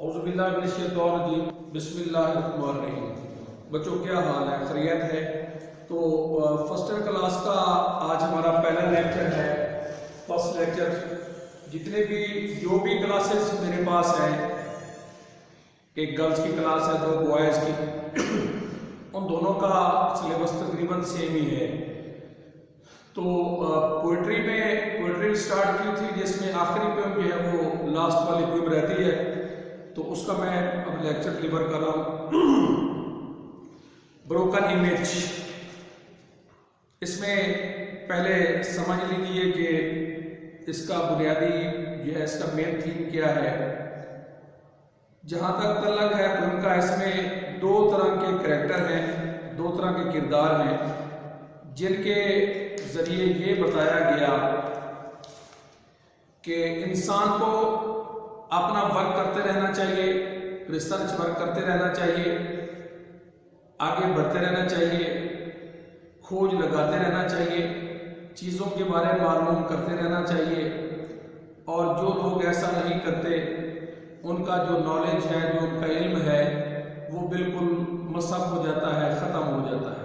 बिस्मिल्लाहिर्रहमानिर्रहीम। बच्चों क्या हाल है, खैरियत है? तो फर्स्ट ईयर क्लास का आज हमारा पहला लेक्चर है। फर्स्ट लेक्चर जितने भी जो भी क्लासेस मेरे पास हैं, एक गर्ल्स की क्लास है, दो बॉयज़ की, उन दोनों का सिलेबस तकरीबन सेम ही है। तो पोइट्री स्टार्ट की थी जिसमें आखिरी पोएम जो है वो लास्ट वाली पोएम रहती है, तो उसका मैं अब लेक्चर डिलीवर कर रहा हूँ। ब्रोकन इमेज, इसमें पहले समझ लीजिए कि इसका बुनियादी जो है इसका मेन थीम क्या है। जहाँ तक तल्लक है पोएम का, इसमें दो तरह के कैरेक्टर हैं, दो तरह के किरदार हैं, जिनके जरिए ये बताया गया कि इंसान को अपना वर्क करते रहना चाहिए, रिसर्च वर्क करते रहना चाहिए, आगे बढ़ते रहना चाहिए, खोज लगाते रहना चाहिए, चीज़ों के बारे में मालूम करते रहना चाहिए। और जो लोग ऐसा नहीं करते, उनका जो नॉलेज है, जो उनका इल्म है, वो बिल्कुल मसक हो जाता है, ख़त्म हो जाता है।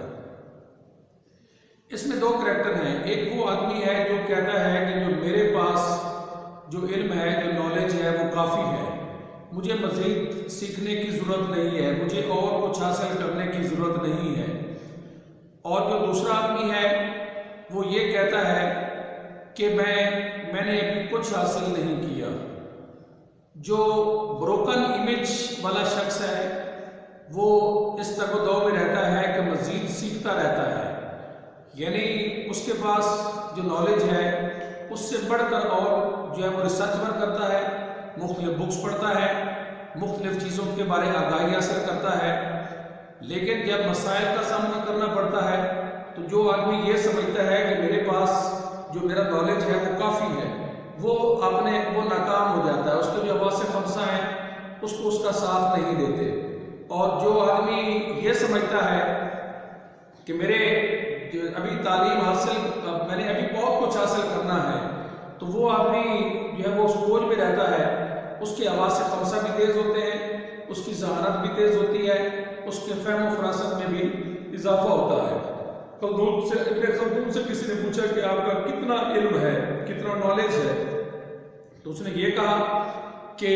इसमें दो करैक्टर हैं। एक वो आदमी है जो कहता है कि जो मेरे पास जो इल्म है, जो नॉलेज है, वो काफ़ी है, मुझे मज़ीद सीखने की ज़रूरत नहीं है, मुझे और कुछ हासिल करने की ज़रूरत नहीं है। और जो दूसरा आदमी है वो ये कहता है कि मैंने अभी कुछ हासिल नहीं किया। जो ब्रोकन इमेज वाला शख्स है वो इस तगदौ में रहता है कि मज़ीद सीखता रहता है, यानी उसके पास जो नॉलेज है उससे बढ़कर और जो है वो रिसर्च वर्क करता है, मुख्तलिफ बुक्स पढ़ता है, मुख्तलिफ चीज़ों के बारे में आगाही हासिल करता है। लेकिन जब मसाइल का सामना करना पड़ता है तो जो आदमी ये समझता है कि मेरे पास जो मेरा नॉलेज है वो काफ़ी है, वो नाकाम हो जाता है। उसके जो अवास खमसा हैं उसको उसका साथ नहीं देते। और जो आदमी ये समझता है कि मेरे अभी तालीम हासिल, मैंने अभी बहुत कुछ हासिल करना है, तो वो आदमी जो है वो उस खोज में रहता है। उसके आवाज़ से खमसा भी तेज़ होते हैं, उसकी जहानत भी तेज़ होती है, उसके फहम फरासत में भी इजाफा होता है। खल्दून से किसी ने पूछा कि आपका कितना इल्म है, कितना नॉलेज है, तो उसने ये कहा कि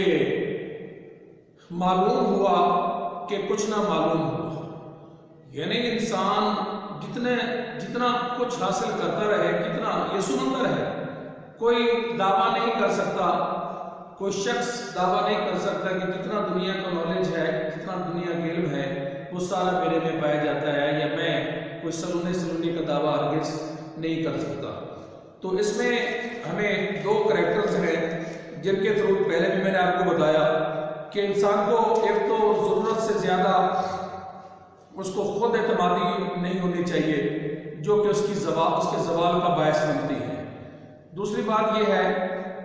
मालूम हुआ कि कुछ ना मालूम हुआ। यानी इंसान जितना कुछ हासिल करता रहे, कितना ये सुमंदर है, कोई दावा नहीं कर सकता, कोई शख्स दावा नहीं कर सकता कि जितना दुनिया का नॉलेज है, जितना दुनिया का इल्म है, वो सारा मेरे में पाया जाता है, या मैं कोई सलूनी का दावा हरगिज़ नहीं कर सकता। तो इसमें हमें दो करैक्टर्स हैं जिनके थ्रू पहले भी मैंने आपको बताया कि इंसान को एक तो ज़रूरत से ज़्यादा उसको खुद एतमादी नहीं होनी चाहिए, जो कि उसके ज़वाल का बायस बनती है। दूसरी बात यह है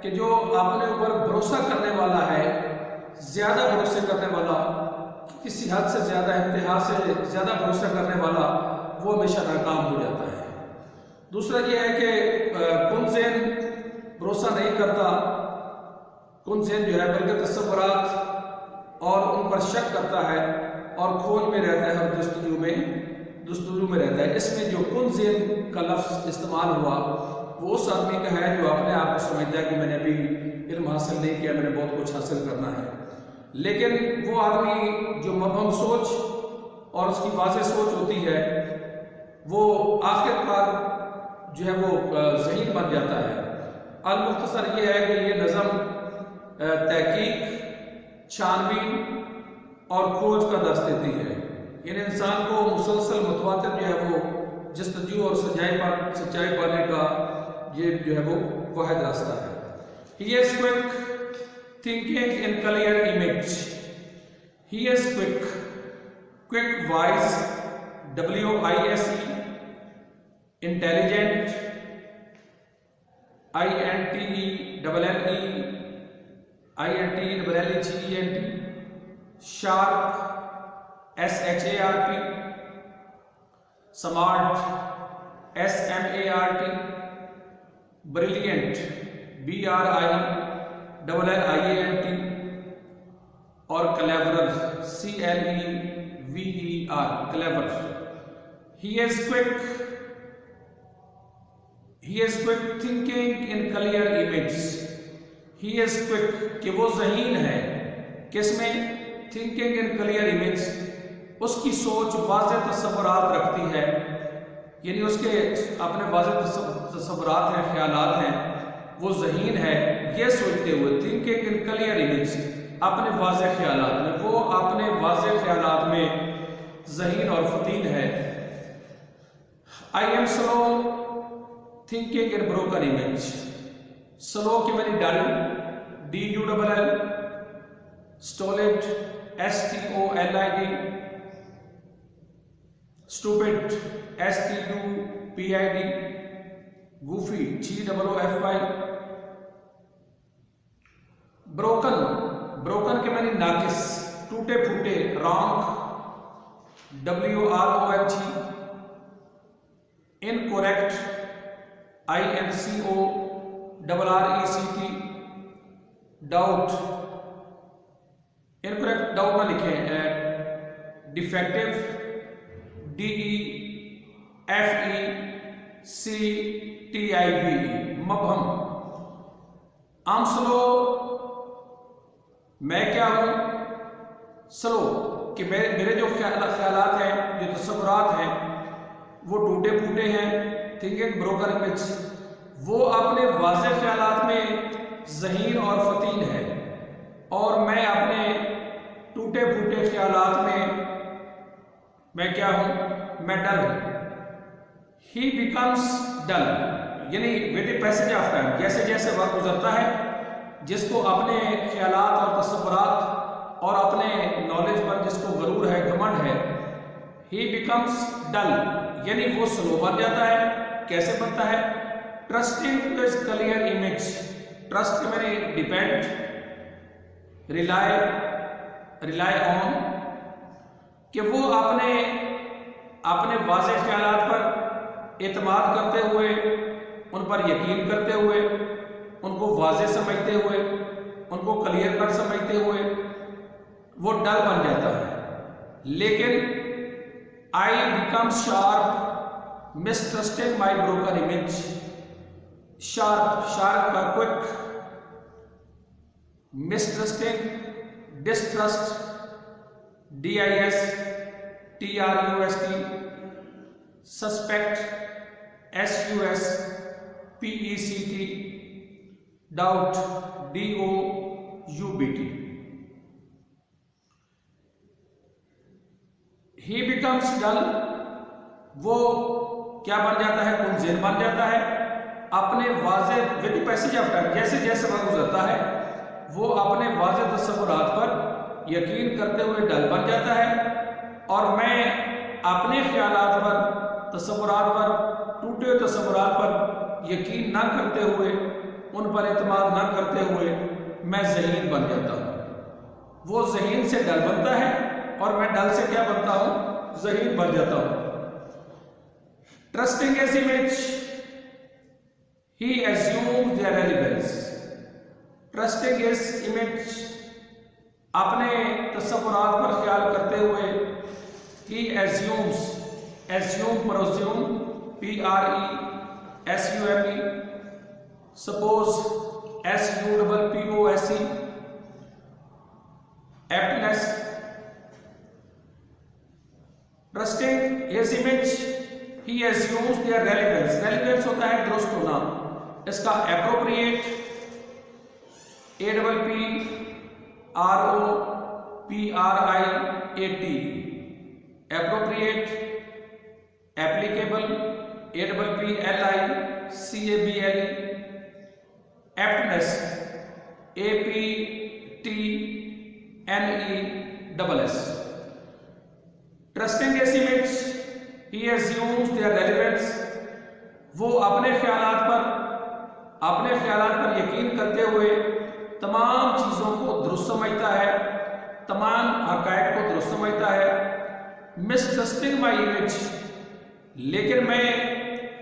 कि जो अपने ऊपर भरोसा करने वाला है, ज़्यादा भरोसे करने वाला, किसी हद से ज़्यादा, इंतहा से ज़्यादा भरोसा करने वाला, वो हमेशा नाकाम हो जाता है। दूसरा यह है कि कुनज़ेन भरोसा नहीं करता, कुनज़ेन जो है बल्कि तसव्वुरात और उन पर शक करता है और खोज में रहता है और जस्तजू में रहता है। इसमें जो कुनज़ेन का लफ्ज़ इस्तेमाल हुआ वो उस आदमी का है जो अपने आप को समझता है कि मैंने अभी इल्म हासिल नहीं किया, मैंने बहुत कुछ हासिल करना है। लेकिन वो आदमी जो मबहम सोच और उसकी वाज़ेह सोच होती है, वो आखिरकार जो है वो ज़हीन बन जाता है। अल-मुख्तसर ये है कि ये नज़म तहकीक, छानबीन और खोज का दर्स देती है। इन इंसान को मुसलसल मुतवातिर जो है वो जस्तजू और सच्चाई पाने का ये जो है वो वाहिद रास्ता है। He is quick thinking in clear image. He is quick wise, WISE, intelligent, INTELLEGENT, sharp, SHARP, smart, SMART, brilliant, BRILLIANT, और cleverer, CLEVER, clever. He is quick thinking in clear image. He is quick कि वो ज़हीन है किसमें? Thinking in clear image. उसकी सोच वाज़ेह तस्वुरात रखती है, यानी उसके अपने वाज़ेह तस्वुरात हैं, ख्यालात हैं, वो ज़हीन है ये सोचते हुए। थिंकिंग इन क्लियर इमेज, अपने वाज़ेह ख्यालात में, वो अपने वाज़ेह ख्यालात में ज़हीन और फतीन है। I am slow thinking in broken image. Slow के मैंने डल, DULL, स्टोलिड, STOLID, stupid, STUPID, Goofy, GOOFY। Broken के मैंने नाकिस, टूटे फूटे, wrong, WRONG, incorrect, INCORRECT, doubt, incorrect doubt ना लिखे, डिफेक्टिव, DEFECTIVE, मबहम। आम स्लो, मैं क्या हूं? स्लो कि मेरे जो ख्यालात हैं, जो तस्वुरात हैं, वो टूटे फूटे हैं। थिंकिंग ब्रोकन इमेज, वो अपने वाज़ेह ख्यालात में ज़हीन और फतीन है, और मैं अपने टूटे फूटे ख्यालात में मैं क्या हूं? मैं डल हूं। ही बिकम्स डल, यानी with the passage of time, जैसे जैसे वक्त गुजरता है, जिसको अपने ख्यालात और तस्वुरात और अपने नॉलेज पर जिसको गरूर है, घमंड है, ही बिकम्स डल, यानी वो स्लो बन जाता है। कैसे बनता है? Trusting to his clear image. Trust के मैंने डिपेंड, रिलाई ऑन, कि वो अपने वाज़ेह ख्यालात पर एतमाद करते हुए, उन पर यकीन करते हुए, उनको वाज़ेह समझते हुए, उनको क्लियर कट समझते हुए वो डल बन जाता है। लेकिन I become sharp mistrusting my broken image. Sharp का quick, mistrusting, distrust, DISTRUST, suspect, SUSPECT, doubt, DOUBT। He becomes dull, वो क्या बन जाता है? कुंजेन बन जाता है। अपने वाज़ेह विद पैसेज ऑफ टाइम, जैसे जैसे वक्त गुजरता है, वो अपने वाज़ेह तस्वुरात पर यकीन करते हुए डल बन जाता है, और मैं अपने ख्यालात पर, तस्वुरात पर, टूटे तस्वुरात पर यकीन ना करते हुए, उन पर एतमाद ना करते हुए मैं ज़हीन बन जाता हूँ। वो ज़हीन से डल बनता है, और मैं डल से क्या बनता हूँ? ज़हीन बन जाता हूँ। Trusting his image, he assumes their relevance. Trusting his image, अपने तस्वुरात पर ख्याल करते हुए, he assumes, assume, presume, PRESUME, suppose, SUPPOSE, aptness। Trusting his image, he assumes their relevance। relevance होता है दुरुस्त होना, इसका appropriate, APPROPRIAT, appropriate, applicable, APPLICABLE, aptness, APTNESS। Trusting his image, he assumes their relevance, वो अपने ख्यालात पर यकीन करते हुए तमाम चीज़ों को दुरुस्त समझता है, तमाम हक़ाइक़ को दुरुस्त समझता है। मिसट्रस्टिंग माई इमेज, लेकिन मैं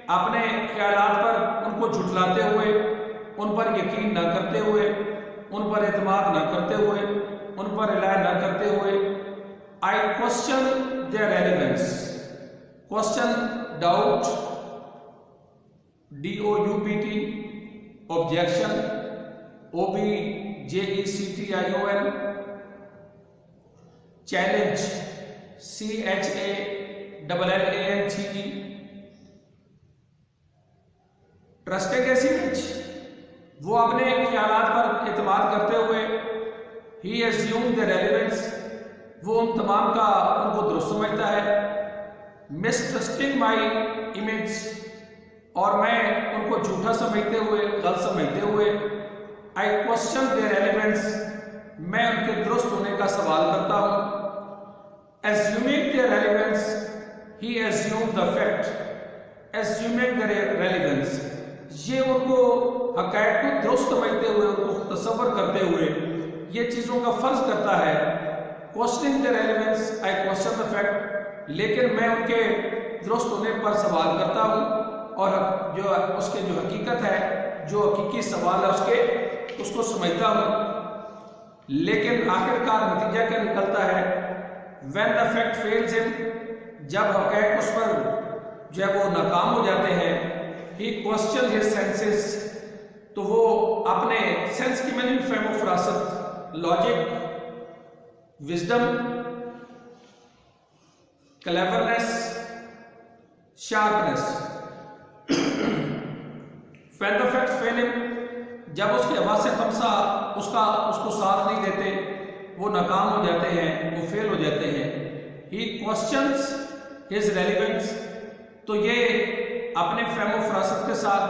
अपने ख्यालात पर उनको झुठलाते हुए, उन पर यकीन न करते हुए, उन पर एतमाद न करते हुए, उन पर रिलाय न करते हुए I question their relevance. Question doubt, DOUBT, objection OBJECTION, challenge CHALLANGE, trusted assessment, वो अपने ख्यालात पर एतमाद करते हुए ही एज्यूम द रेलेवेंस, वो उन तमाम का उनको दुरुस्त समझता है। मिसट्रस्टिंग माई इमेज, और मैं उनको झूठा समझते हुए, गलत समझते हुए आई क्वेश्चन द रेलेवेंस, मैं उनके दुरुस्त होने का सवाल करता हूँ। Assuming the relevance, he assume the fact, assuming the relevance, ये उनको हक़ाइक़ को दुरुस्त समझते हुए, उनको तसव्वुर करते हुए ये चीज़ों का फर्ज करता है। Questioning the relevance, I question the fact, लेकिन मैं उनके दुरुस्त होने पर सवाल करता हूँ और जो उसके जो हकीकत है, जो हकीकी सवाल है उसको समझता हूँ। लेकिन आखिरकार नतीजा क्या निकलता है? When the fact fails him, जब हक़ाइक़ उस पर जो है वो नाकाम हो जाते हैं, ही क्वेश्चन हिज सेंसेस, तो वो अपने सेंस की मैंने फहम फरासत, logic, wisdom, cleverness, sharpness. When the fact fail him, जब उसके हवासे खमसा उसको साथ नहीं देते, वो नाकाम हो जाते हैं, वो फेल हो जाते हैं। ही क्वेश्चंस हिज रेलेवेंस, तो ये अपने फहम फरासत के साथ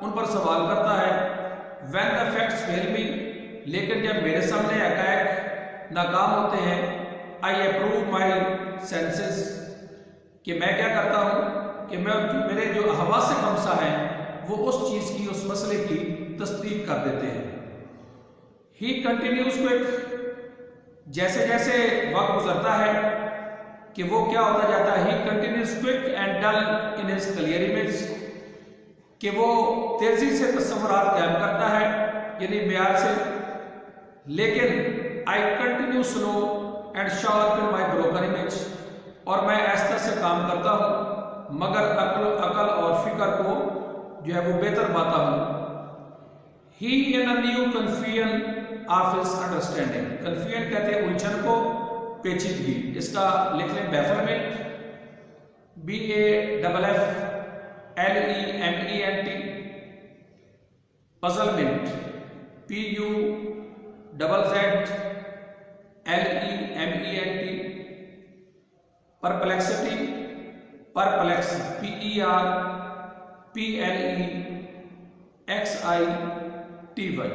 उन पर सवाल करता है। व्हेन द फैक्ट्स फेल मी, लेकिन जब मेरे सामने हक़ाइक़ नाकाम होते हैं, आई अप्रूव माई सेंसेस, कि मैं क्या करता हूँ कि मेरे जो हवा से खमसा है वो उस चीज़ की, उस मसले की तस्दीक कर देते हैं। ही कंटिन्यूज क्विक, जैसे जैसे वक्त गुजरता है कि वो क्या होता जाता है, he continues quick and dull in his clear image, कि वो तेजी से तस्वुरात कायम करता है, यानी बयान से। लेकिन I continue slow and sharp in my broken image, और मैं आहिस्ता से काम करता हूँ मगर अकल और फिक्र को जो है वो बेहतर पाता हूँ। He in a new confusion of his understanding, confusion कहते हैं उलझन को, पेचीदगी, इसका लिख लें bafflement, BAFFLEMENT, puzzlement, PUZZLEMENT, perplexity, perplex, PERPLEXITY,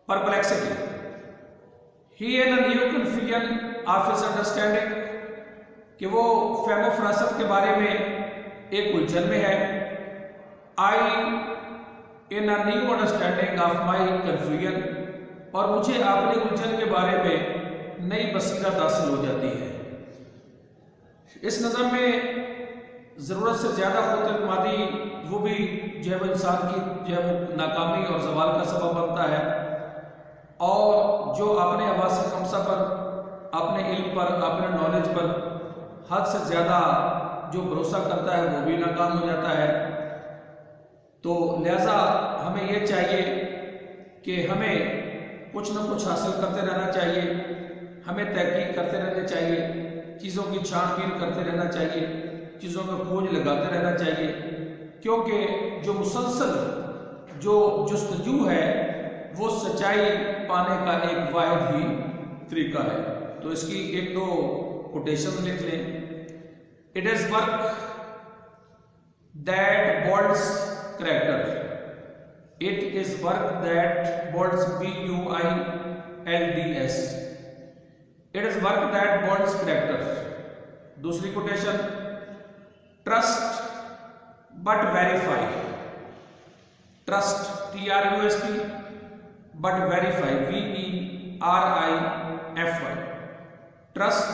perplexity. He in a new confusion of his understanding, कि वो फहम फरासत के बारे में एक उलझन में है। I in a new understanding of my confusion, और मुझे अपनी उलझन के बारे में नई बसीरत हासिल हो जाती है। इस नज़म में ज़रूरत से ज़्यादा खुद-एतमादी वो भी जो है वो इंसान की जो है वो नाकामी और ज़वाल का सबब बनता है, और जो अपने हवास खमसा पर, अपने इल्म पर, अपने नॉलेज पर हद से ज़्यादा जो भरोसा करता है वो भी नाकाम हो जाता है। तो लिहाजा हमें ये चाहिए कि हमें कुछ न कुछ हासिल करते रहना चाहिए, हमें तहकीक करते रहना चाहिए, चीज़ों की छानबीन करते रहना चाहिए, चीज़ों में खोज लगाते रहना चाहिए, क्योंकि जो मुसलसल जो जुस्तजू है वो सच्चाई पाने का एक वाहिद ही तरीका है। तो इसकी एक दो कोटेशन लिख लें। It is work that builds character, it is work that builds BUILDS, it is work that builds character. दूसरी quotation, trust but verify, trust TRUST but verify VERIFY, trust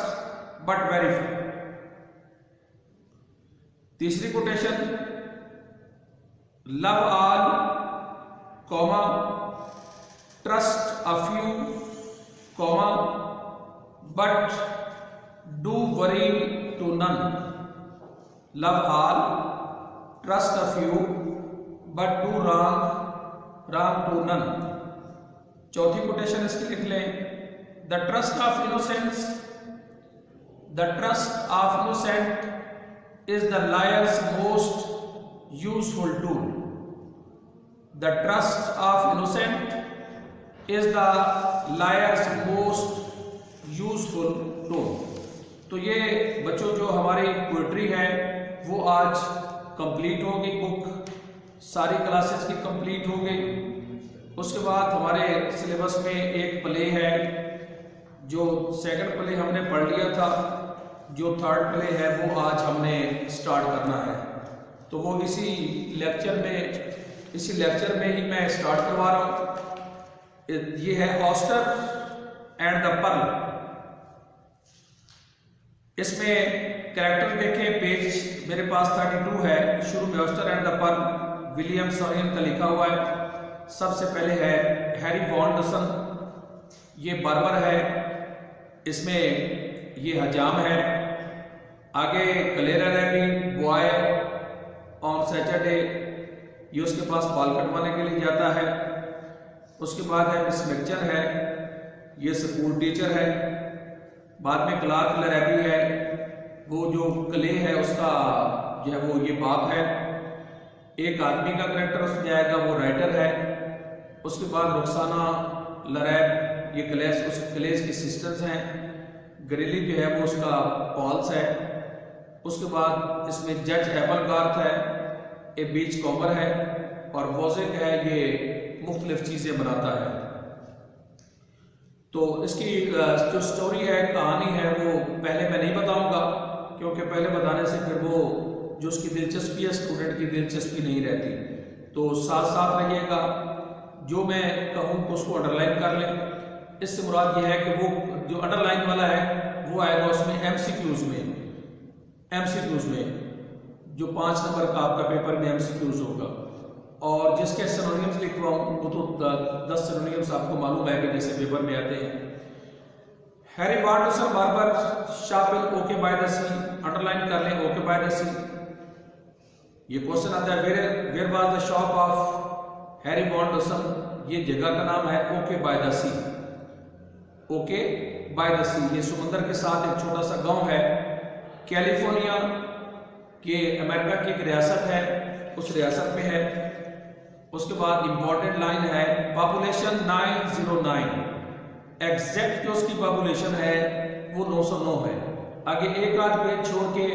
but verify. तीसरी quotation, love all comma trust a few comma but do worry to none, love all, trust a few, but do wrong to none. चौथी quotation इसकी लिख लें, the trust of innocent is the liar's most useful tool. The trust of innocent is the liar's most useful tool. तो ये बच्चों जो हमारी poetry है वो आज कंप्लीट होगी, बुक सारी क्लासेस की कंप्लीट हो गई। उसके बाद हमारे सिलेबस में एक प्ले है, जो सेकंड प्ले हमने पढ़ लिया था, जो थर्ड प्ले है वो आज हमने स्टार्ट करना है। तो वो इसी लेक्चर में ही मैं स्टार्ट करवा रहा हूँ। ये है ऑस्टर एंड द पर्ल। इसमें कैरेक्टर देखें, पेज मेरे पास 32 है। शुरू में oyster and the pearl William Saroyan का लिखा हुआ है। सबसे पहले है हैरी वॉन डसन, ये बार्बर है, इसमें ये हजाम है। आगे क्लेरा रैबी बॉय ऑन सैटरडे, ये उसके पास बाल कटवाने के लिए जाता है। उसके बाद है मिस मैक्चर है, ये स्कूल टीचर है। बाद में क्लार्क लरैबी है, वो जो क्ले है उसका जो है वो ये बाप है। एक आदमी का करेक्टर उसमें आएगा, वो राइटर है। उसके बाद रुखसाना लरैब, ये उस क्लेस की सिस्टर्स हैं। ग्रेली जो है वो उसका पॉल्स है। उसके बाद इसमें जज एपलगार्थ है, ए बीच कॉमर है, और वोजेक है, ये मुख्तलिफ चीज़ें बनाता है। तो इसकी जो स्टोरी है, कहानी है, वो पहले मैं नहीं बताऊंगा, क्योंकि पहले बताने से फिर वो जो उसकी दिलचस्पी है, स्टूडेंट की दिलचस्पी नहीं रहती। तो साथ साथ रहिएगा, जो मैं कहूँ उसको अंडरलाइन कर लें। इससे मुराद ये है कि वो जो अंडरलाइन वाला है वो आएगा उसमें एमसीक्यूज में, जो 5 नंबर का आपका पेपर में एमसीक्यूज होगा। और जिसके सिनोनिम्स लिख रहा हूँ वो तो 10 सिनोनिम्स आपको मालूम है कि जैसे पेपर में आते हैं। Harry Van Dusen barber shop okay by the sea, underline कर लें ओके बाय द सी। ये क्वेश्चन आता है where was the shop of Harry Van Dusen, ये जगह का नाम है okay by the sea. Okay by the sea ये समुंदर के साथ एक छोटा सा गांव है, कैलिफोर्निया के अमेरिका की एक रियासत है, उस रियासत में है। उसके बाद इंपॉर्टेंट लाइन है पॉपुलेशन 909, एग्जैक्ट जो उसकी पॉपुलेशन है वो 909 है। आगे एक आध पेज छोड़ के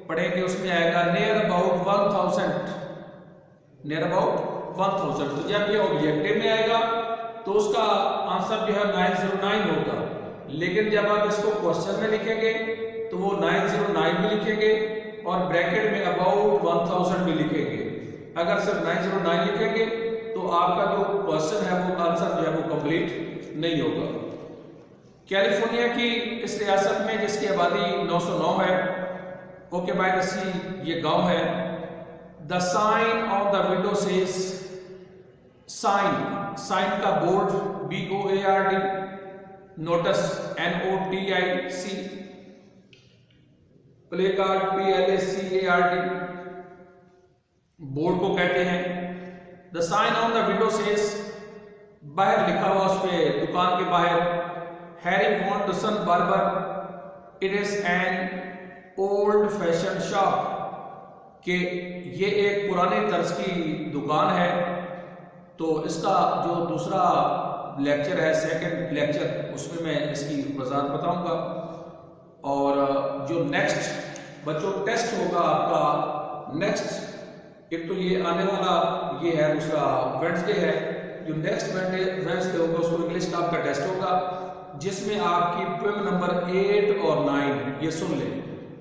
पढ़ेंगे, उसमें आएगा नियर अबाउट 1000। तो जब ये ऑब्जेक्टिव में आएगा तो उसका आंसर जो है 909 होगा, लेकिन जब आप इसको क्वेश्चन में लिखेंगे तो वो 909 भी लिखेंगे और ब्रैकेट में अबाउट 1000 भी लिखेंगे। अगर सिर्फ 909 लिखेंगे तो आपका जो क्वेश्चन है वो आंसर जो है वो कंप्लीट नहीं होगा। कैलिफोर्निया की इस रियासत में जिसकी आबादी 909 है, ओके बाय द सी ये गांव है। The sign on the window says, sign का board BOARD, notice NOTIC, placard PLACARD, board को कहते हैं। The sign on the window says, बाहर लिखा हुआ उस पे दुकान के बाहर, Harry Van Dusen barber, it is an old fashion shop, कि ये एक पुराने तर्ज की दुकान है। तो इसका जो दूसरा लेक्चर है, सेकंड लेक्चर, उसमें मैं इसकी वजाहत बताऊंगा। और जो नेक्स्ट बच्चों टेस्ट होगा आपका, नेक्स्ट एक तो ये आने वाला ये है, दूसरा वेडनेसडे है, जो नेक्स्ट वेडनेसडे होगा उसको इंग्लिश का आपका टेस्ट होगा, जिसमें आपकी पोएम नंबर 8 और 9 ये सुन लें।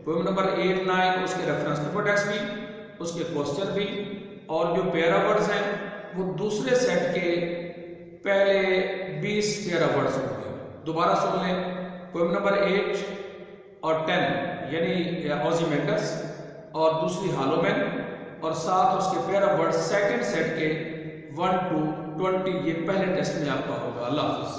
पोएम नंबर 8, 9 उसके रेफरेंस पेपर टेक्स्ट भी, उसके क्वेश्चन भी, और जो पैरा वर्ड्स हैं वो दूसरे सेट के पहले 20 पैरा वर्ड्स होंगे। दोबारा सुन लें, पोएम नंबर 8 और 10 यानी ऑजिमेंडस और दूसरी हालोमैन, और साथ उसके पैरा वर्ड सेकंड सेट के 1 to 20 ये पहले टेस्ट में आपका होगा। अल्लाह हाफिज़।